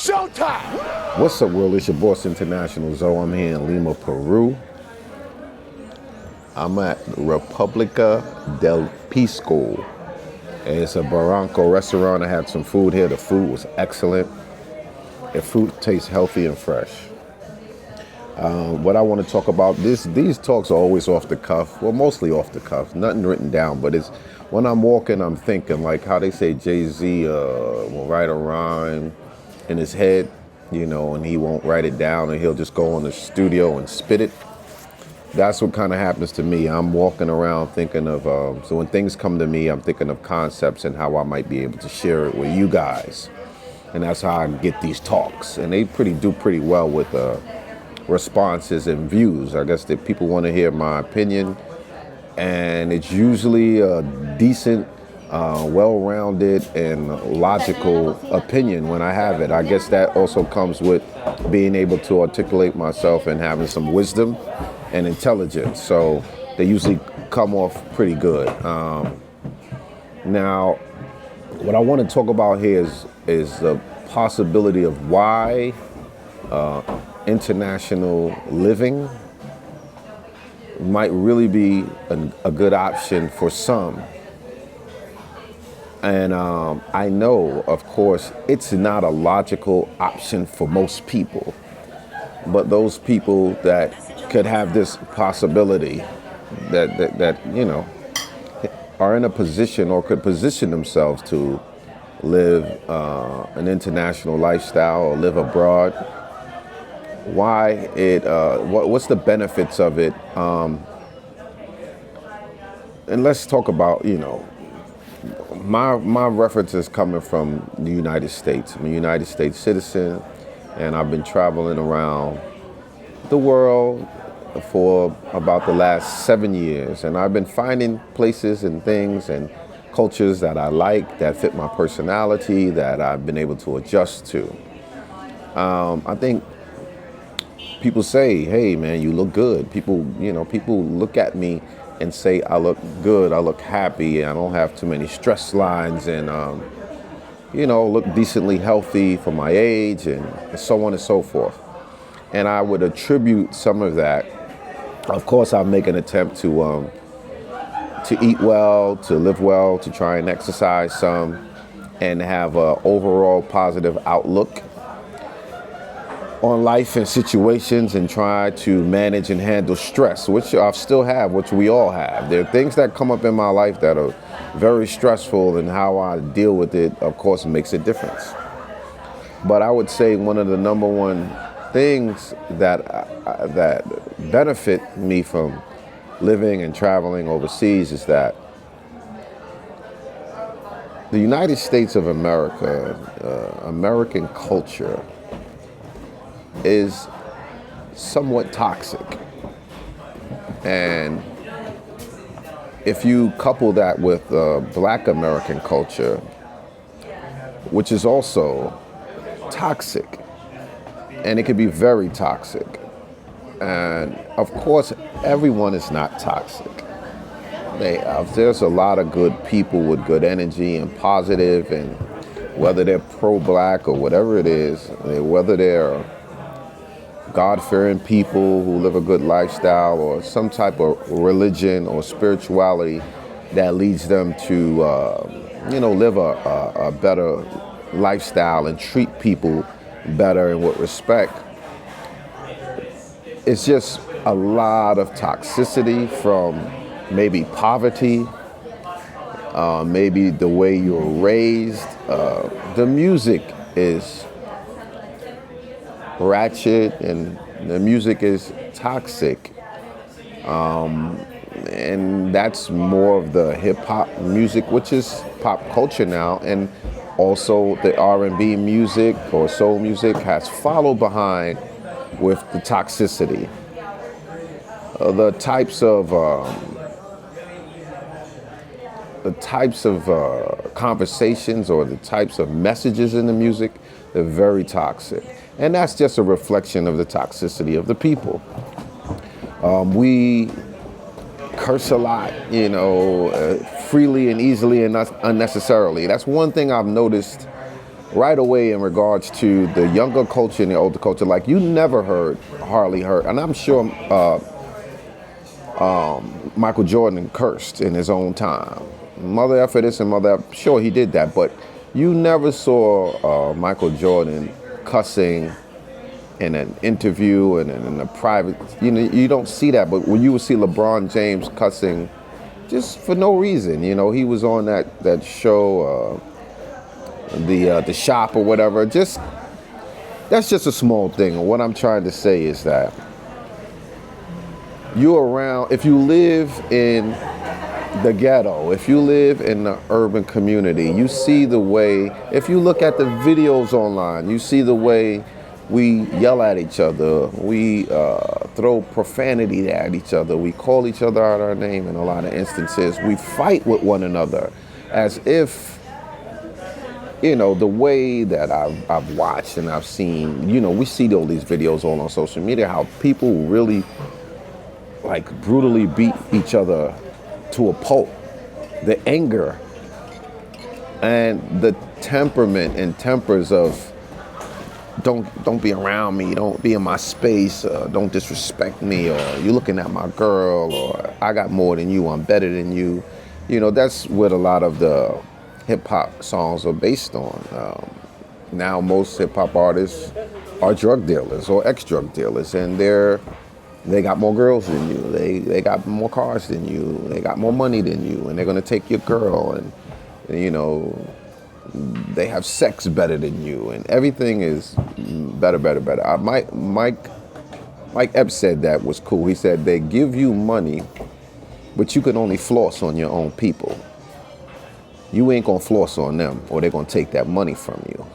Showtime! What's up, world? It's your boss, Internationalzoe. I'm here in Lima, Peru. I'm at República del Pisco. It's a Barranco restaurant. I had some food here. The food was excellent. The food tastes healthy and fresh. What I want to talk about, these talks are always off the cuff. Well, mostly off the cuff. Nothing written down, but it's when I'm walking, I'm thinking, like how they say Jay-Z will write a rhyme in his head, and he won't write it down, and he'll just go in the studio and spit it. That's what kind of happens to me. I'm walking around thinking of, so when things come to me, I'm thinking of concepts and how I might be able to share it with you guys. And that's how I get these talks. And they do pretty well with responses and views. I guess that people want to hear my opinion. And it's usually a decent, well-rounded and logical opinion when I have it. I guess that also comes with being able to articulate myself and having some wisdom and intelligence. So they usually come off pretty good. Now, what I want to talk about here is the possibility of why international living might really be a good option for some. And I know, of course, it's not a logical option for most people. But those people that could have this possibility that are in a position or could position themselves to live an international lifestyle or live abroad, what's the benefits of it? And let's talk about, my reference is coming from the United States. I'm a United States citizen, and I've been traveling around the world for about the last 7 years. And I've been finding places and things and cultures that I like, that fit my personality, that I've been able to adjust to. I think people say, hey, man, you look good. People look at me and say I look good, I look happy, I don't have too many stress lines, and look decently healthy for my age, and so on and so forth. And I would attribute some of that. Of course, I make an attempt to eat well, to live well, to try and exercise some, and have an overall positive outlook on life and situations, and try to manage and handle stress, which I still have, which we all have. There are things that come up in my life that are very stressful, and how I deal with it, of course, makes a difference. But I would say one of the number one things that benefit me from living and traveling overseas is that the United States of America, American culture, is somewhat toxic. And if you couple that with Black American culture, which is also toxic, and it can be very toxic. And of course, everyone is not toxic. There's a lot of good people with good energy and positive, and whether they're pro-Black or whatever it is, whether they're God-fearing people who live a good lifestyle, or some type of religion or spirituality that leads them to, live a better lifestyle and treat people better and with respect. It's just a lot of toxicity from maybe poverty, maybe the way you were raised. The music is ratchet, and the music is toxic. And that's more of the hip hop music, which is pop culture now. And also the R&B music or soul music has followed behind with the toxicity. The types of conversations or the types of messages in the music, they're very toxic. And that's just a reflection of the toxicity of the people. We curse a lot, freely and easily and unnecessarily. That's one thing I've noticed right away in regards to the younger culture and the older culture. Like you never hardly heard, and I'm sure Michael Jordan cursed in his own time. Mother effort this and mother effort, sure he did that, but you never saw Michael Jordan cussing in an interview and in a private, you don't see that. But when you would see LeBron James cussing just for no reason, he was on that show, the shop or whatever. That's just a small thing. What I'm trying to say is that if you live in the ghetto, if you live in the urban community, you see the way, if you look at the videos online, you see the way we yell at each other, we throw profanity at each other, we call each other out our name in a lot of instances, we fight with one another as if, the way that I've watched and I've seen, we see all these videos all on social media, how people really brutally beat each other to a pulp. The anger and the temperament and tempers of don't be around me, don't be in my space, don't disrespect me, or you looking at my girl, or I got more than you, I'm better than you. That's what a lot of the hip hop songs are based on. Now most hip hop artists are drug dealers or ex-drug dealers, and they got more girls than you, they got more cars than you, they got more money than you, and they're gonna take your girl, and they have sex better than you, and everything is better. Mike Epps said that was cool. He said they give you money, but you can only floss on your own people. You ain't gonna floss on them, or they're gonna take that money from you.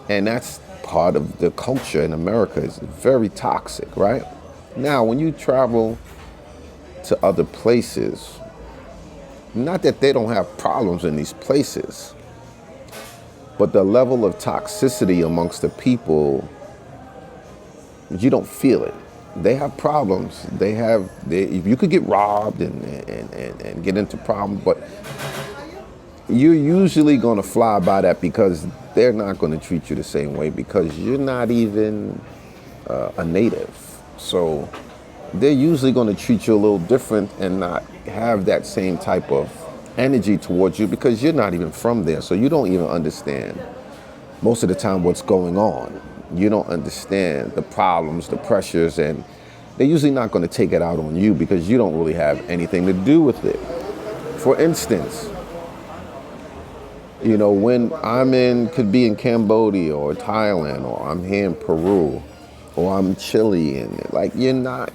And that's part of the culture in America. It's very toxic, right? Now, when you travel to other places, not that they don't have problems in these places, but the level of toxicity amongst the people, you don't feel it. They have problems. You could get robbed and get into problems, but you're usually going to fly by that because they're not going to treat you the same way because you're not even a native. So they're usually going to treat you a little different and not have that same type of energy towards you because you're not even from there. So you don't even understand most of the time what's going on. You don't understand the problems, the pressures, and they're usually not going to take it out on you because you don't really have anything to do with it. For instance, when could be in Cambodia or Thailand, or I'm here in Peru, or I'm in Chile, and you're not,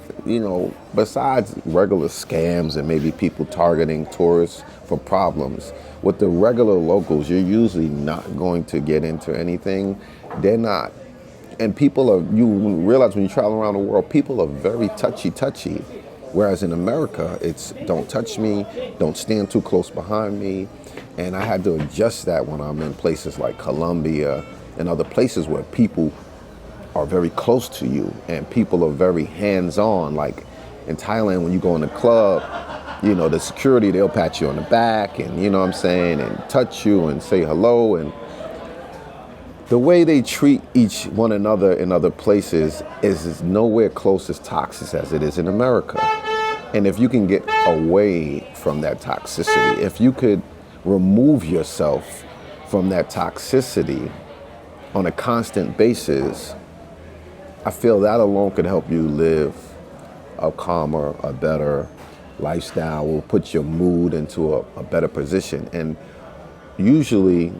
besides regular scams and maybe people targeting tourists for problems, with the regular locals, you're usually not going to get into anything. They're not. And you realize when you travel around the world, people are very touchy. Whereas in America, it's don't touch me, don't stand too close behind me. And I had to adjust that when I'm in places like Colombia and other places where people are very close to you and people are very hands-on. Like in Thailand, when you go in the club, the security, they'll pat you on the back and, and touch you and say hello. And the way they treat each one another in other places is nowhere close as toxic as it is in America. And if you can get away from that toxicity, if you could remove yourself from that toxicity on a constant basis, I feel that alone could help you live a calmer, a better lifestyle, will put your mood into a better position. And usually,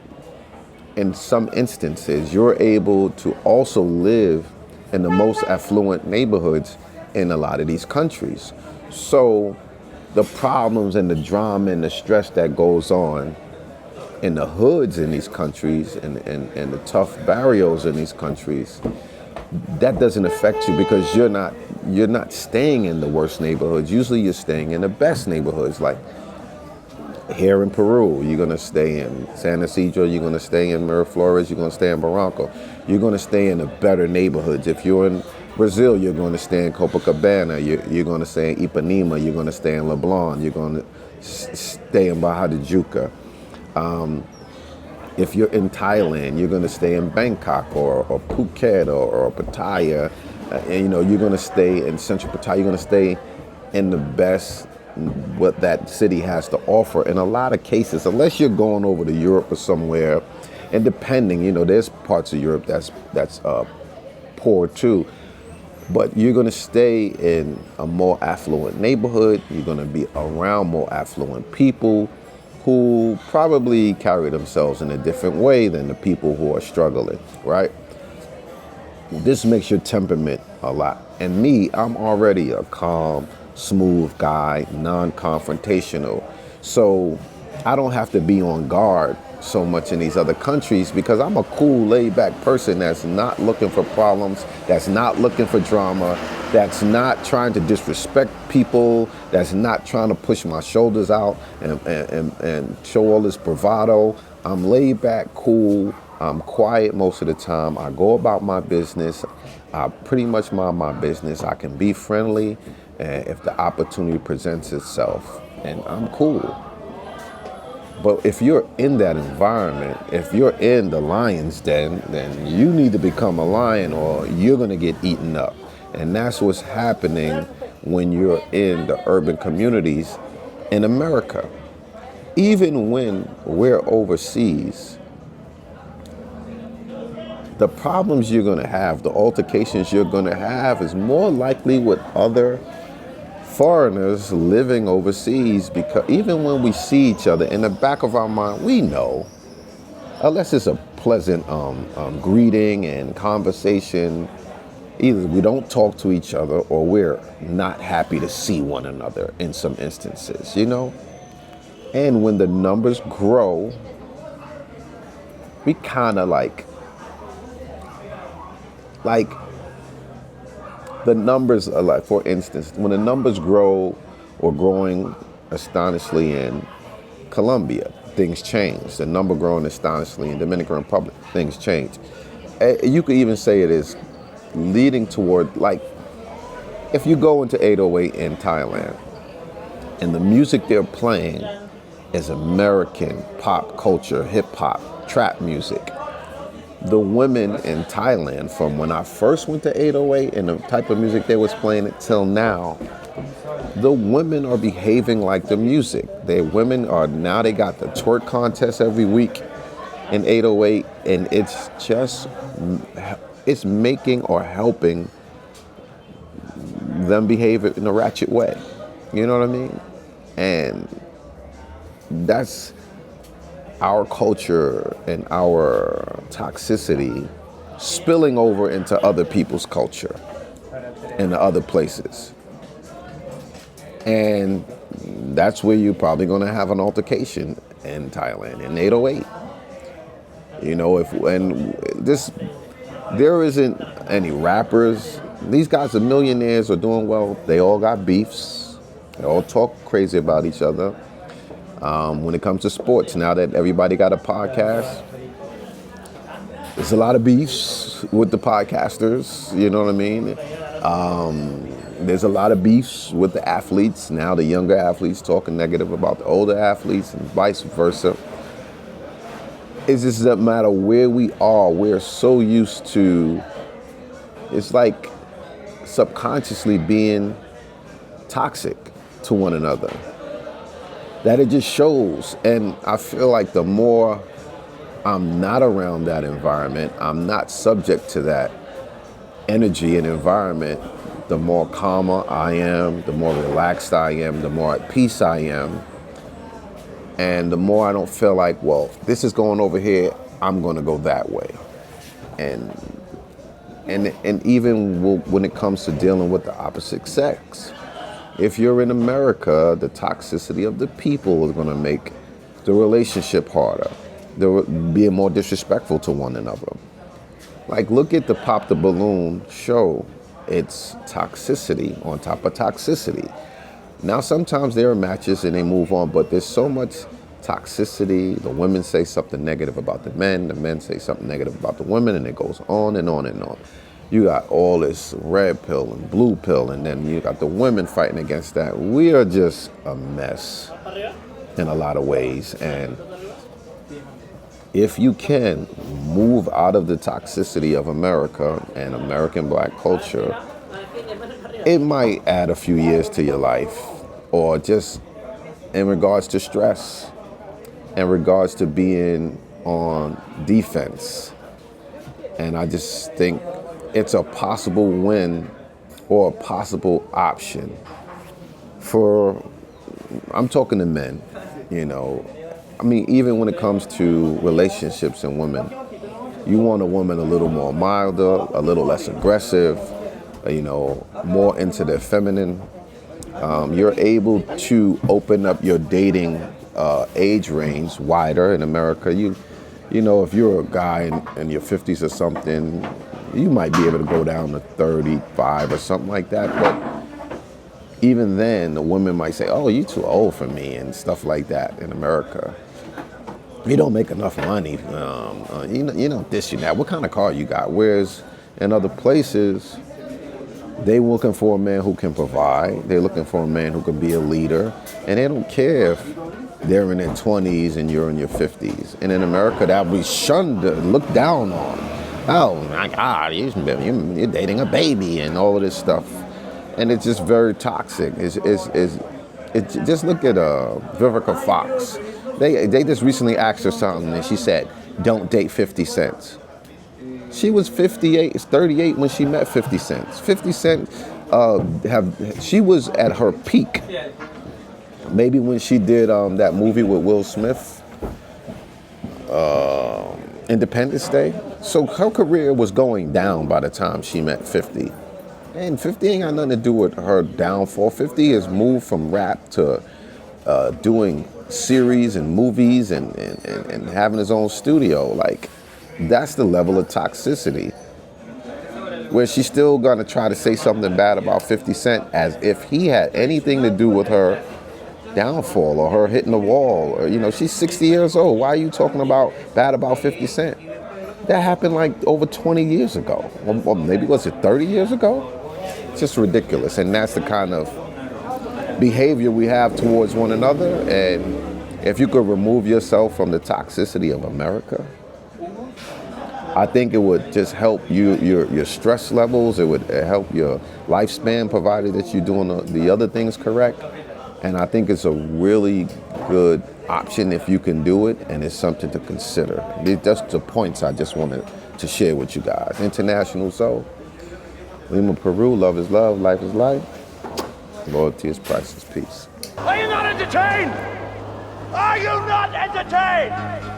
in some instances, you're able to also live in the most affluent neighborhoods in a lot of these countries. So the problems and the drama and the stress that goes on in the hoods in these countries and the tough barrios in these countries, that doesn't affect you because you're not staying in the worst neighborhoods. Usually you're staying in the best neighborhoods. Like here in Peru, you're going to stay in San Isidro, you're going to stay in Miraflores, you're going to stay in Barranco. You're going to stay in the better neighborhoods. If you're in Brazil, you're going to stay in Copacabana, you're going to stay in Ipanema, you're going to stay in Leblon, you're going to stay in Barra de Juca. If you're in Thailand, you're going to stay in Bangkok or Phuket or Pattaya. And, you're going to stay in Central Pattaya. You're going to stay in the best what that city has to offer. In a lot of cases, unless you're going over to Europe or somewhere, and depending, there's parts of Europe that's poor too. But you're going to stay in a more affluent neighborhood. You're going to be around more affluent people who probably carry themselves in a different way than the people who are struggling, right? This makes your temperament a lot. And me, I'm already a calm, smooth guy, non-confrontational. So I don't have to be on guard so much in these other countries because I'm a cool, laid-back person that's not looking for problems, that's not looking for drama, that's not trying to disrespect people, that's not trying to push my shoulders out and show all this bravado. I'm laid back, cool. I'm quiet most of the time. I go about my business. I pretty much mind my business. I can be friendly if the opportunity presents itself, and I'm cool. But if you're in that environment, if you're in the lion's den, then you need to become a lion or you're going to get eaten up. And that's what's happening when you're in the urban communities in America. Even when we're overseas, the problems you're going to have, the altercations you're going to have is more likely with other foreigners living overseas, because even when we see each other, in the back of our mind, we know, unless it's a pleasant greeting and conversation, either we don't talk to each other or we're not happy to see one another in some instances, And when the numbers grow, we kind of like the numbers are like, for instance, when the numbers grow or growing astonishingly in Colombia, things change. The number growing astonishingly in Dominican Republic, things change. You could even say it is leading toward, like, if you go into 808 in Thailand and the music they're playing is American pop culture, hip hop, trap music. The women in Thailand, from when I first went to 808 and the type of music they was playing till now, the women are behaving like the music. They got the twerk contest every week in 808, and it's making or helping them behave in a ratchet way. You know what I mean? And that's our culture and our toxicity spilling over into other people's culture in other places. And that's where you're probably going to have an altercation in Thailand in 808. There isn't any rappers. These guys are millionaires or doing well. They all got beefs. They all talk crazy about each other. When it comes to sports, now that everybody got a podcast, there's a lot of beefs with the podcasters, you know what I mean? There's a lot of beefs with the athletes. Now the younger athletes talking negative about the older athletes and vice versa. It just doesn't matter where we are. We're so used to, it's like subconsciously being toxic to one another, that it just shows. And I feel like the more I'm not around that environment, I'm not subject to that energy and environment, the more calmer I am, the more relaxed I am, the more at peace I am. And the more I don't feel like, well, this is going over here, I'm going to go that way. And even when it comes to dealing with the opposite sex, if you're in America, the toxicity of the people is going to make the relationship harder. They're being more disrespectful to one another. Like, look at the Pop the Balloon show. It's toxicity on top of toxicity. Now, sometimes there are matches and they move on, but there's so much toxicity. The women say something negative about the men say something negative about the women, and it goes on and on and on. You got all this red pill and blue pill, and then you got the women fighting against that. We are just a mess in a lot of ways. And if you can move out of the toxicity of America and American black culture, it might add a few years to your life, or just in regards to stress, in regards to being on defense. And I just think it's a possible win or a possible option for, I'm talking to men, you know. I mean, even when it comes to relationships and women, you want a woman a little more milder, a little less aggressive, you know, more into the feminine. You're able to open up your dating age range wider in America. You know, if you're a guy in your 50s or something, you might be able to go down to 35 or something like that. But even then, the women might say, "Oh, you're too old for me," and stuff like that in America. You don't make enough money. You know this, you that. What kind of car you got? Whereas in other places, they looking for a man who can provide. They're looking for a man who can be a leader, and they don't care if they're in their 20s and you're in your 50s. And in America, that would be shunned, looked down on. Oh my God, you're dating a baby and all of this stuff, and it's just very toxic. It's just look at Vivica Fox. They just recently asked her something, and she said, "Don't date 50 Cent." She was 38 when she met 50 Cent. 50 Cent, she was at her peak. Maybe when she did that movie with Will Smith, Independence Day. So her career was going down by the time she met 50. And 50 ain't got nothing to do with her downfall. 50 has moved from rap to doing series and movies and having his own studio. Like, that's the level of toxicity. Where she's still gonna try to say something bad about 50 Cent as if he had anything to do with her downfall or her hitting the wall. Or, you know, she's 60 years old. Why are you talking bad about 50 Cent? That happened like over 20 years ago. Or maybe was it 30 years ago? It's just ridiculous. And that's the kind of behavior we have towards one another. And if you could remove yourself from the toxicity of America, I think it would just help your stress levels. It would help your lifespan, provided that you're doing the other things correct. And I think it's a really good option if you can do it, and it's something to consider. That's the points I just wanted to share with you guys. Internationalzoe, Lima, Peru. Love is love, life is life. Loyalty is priceless. Peace. Are you not entertained? Are you not entertained?